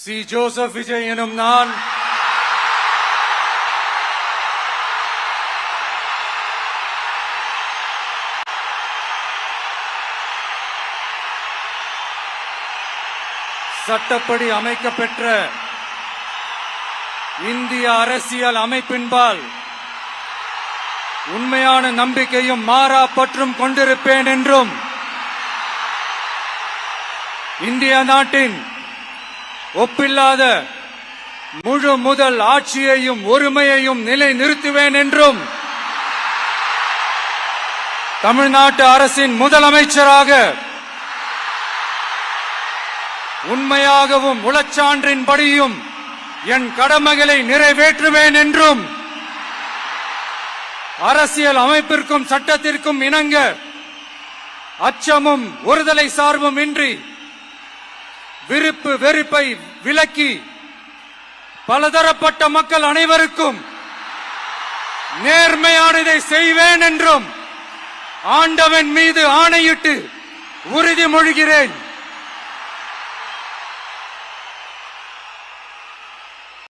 C. Joseph Vijay எனும் நான் சட்டப்படி அமைக்கப்பெற்ற இந்திய அரசியல் அமைப்பின்பால் உண்மையான நம்பிக்கையும் மாறா பற்றும் கொண்டிருப்பேன் என்றும் இந்திய நாட்டின் ஒப்பில்லாத முழு முதல் ஆட்சியையும் ஒருமையையும் நிலைநிறுத்துவேன் என்றும் தமிழ்நாட்டு அரசின் முதலமைச்சராக உண்மையாகவும் உளச்சான்றின்படியும் என் கடமைகளை நிறைவேற்றுவேன் என்றும் அரசியல் அமைப்பிற்கும் சட்டத்திற்கும் இணங்க அச்சமும் ஒருதலை சார்பும் இன்றி விருப்பு வெறுப்பை விலக்கி பலதரப்பட்ட மக்கள் அனைவருக்கும் நேர்மையானதை செய்வேன் என்றும் ஆண்டவன் மீது ஆணையிட்டு உறுதிமொழிகிறேன்.